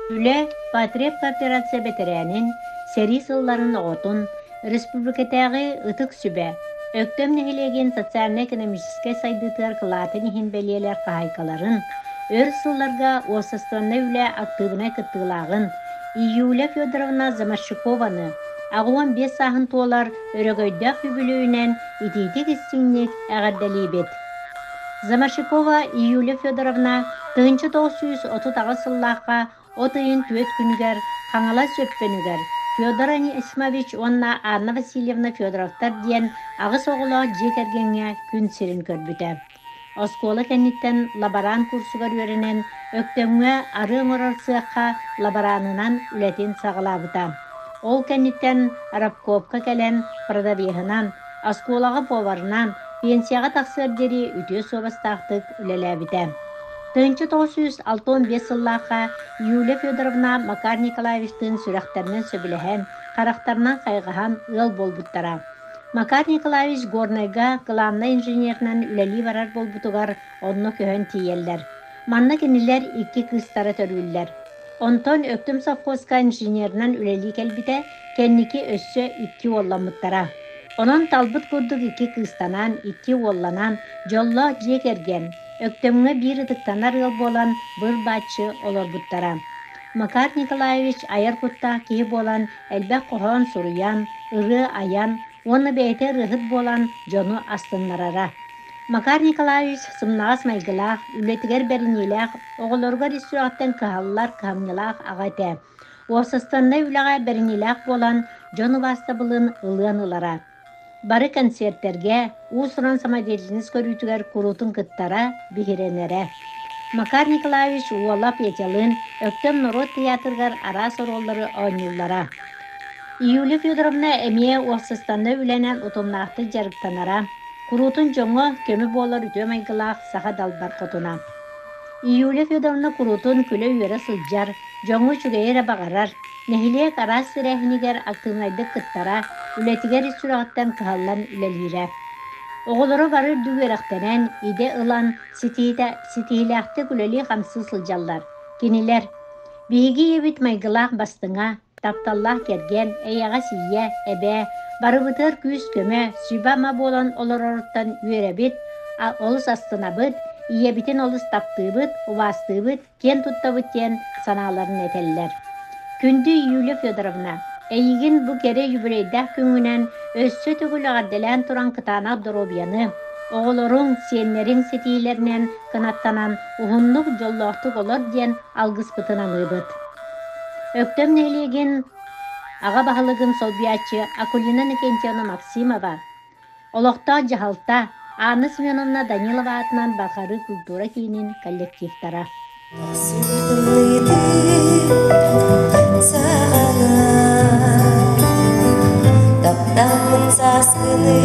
Üle Patriot Kooperatsiya beterinin seri sılların oğutun Respublikatағы ıtık sübe, öktөм nehilеген социально-экономический сайдытыр кылатын ихин белиелер кахайкаларын, өр сылларга осыстанна үле активына кыттылагын, Июля Федоровна Замашикованы, ағуан 5 сахын толар өрөгөйдәк үбілөйінен ититик истинник әғарделейбет. Замашикова Июля Федоровна 1930 сыллаққа отыйын түет күнігер, қаңала сөппенігер, Федор Анисимович онна Анна Васильевна Федоровтар диен ағыс оғыла жекергенге күн сирин көрбіті. Оскола кәнниттен лаборан курсугар өрінен өктөңге арың орар сыаққа лаборанынан үлетен сағылабыта. Ол кәнниттен Арабковка кәлен продавехынан, осколаға поварынан, пенсияға тақсырдері үтө собастақтық үлеләбіті. 1965 сыллаққа Юлия Федоровна Макар Николаевичтің сүрәқтерінен сөбіліген, қарақтарынан қайғыған ыл болбуттара. Макар Николаевич горнайға главный инженерінен үләли барар болбутуғар онны көхін тиеллер. Манна кенілер 2 кыстары төрүллер. Онтон өктім совхозка инженерінен үләли кәлбіде кәнники өссө 2 олламыттара. Онын талбыт көрдік 2 кыстанан, 2 олланан, жолла жекерген. Өктөмге bir ыдыктанар ыл болан бір батчы олар буттара. Макар Николаевич айар путта кей болан әлбәк қоған сұруян, ыры аян, оны бәйті рыхыт болан жону астыннарара. Макар Николаевич сымнағас майгылақ, үлетігер бәрінелақ, оғылырға ресураттан кығалылар кығамнылақ ағайты. Осыстанна үліға бәрінелақ болан жону басты бұлын ылыан ылара. Бары концерттерге, усуран самоделiniz көрүтүгер курутун кыттара бихиренере. Макар Николаевич уолап етелин, өктөм народ театргар ара сороллары ойныллара. Июля Федоровна эмие осыстанны үленен утумнақты жарыктанара. Курутун жоңо көмі болар үтөм айгылақ саха далбар котуна. Июля Федоровна курутун күлі үйері сылжар, жоңо чүгейері бағарар. Нехиле карас сирехинигер активнайды кыттара, үлетигер сүрағаттан кыхаллан үлелире. Оғылыры барыр дүгерақтанен, иде ылан ситилақты күлели қамсы сылжаллар. Кенилер, биги ебит майгылақ бастыңа, тапталлах керген, әйяға сие, әбе, барыбытыр күз көмі, сүбама болан олар орыттан үйеребит, олыс астынабыт, иебитін олыс таптыбыт, увастыбыт, кен туттабыттен саналарын этеллер. Күнді Юлия Федоровна, әйігін бұ кере юбілейдәк күңінен өссө түгіл ағарделән тұран кытана доробияны, оғылырың сенлерің сетейлерінен кынаттанан ұғынлық жоллақтық олар ден алғыс бұтынан ұйбыт. Өктөм нәйлеген аға бағылығын солбиятчы Акулина Никентьевна Максимова, олықта жағалта Анна Семеновна Данилова атынан Балқары культура кейінен коллективтара. Сағана таптамын сасқыны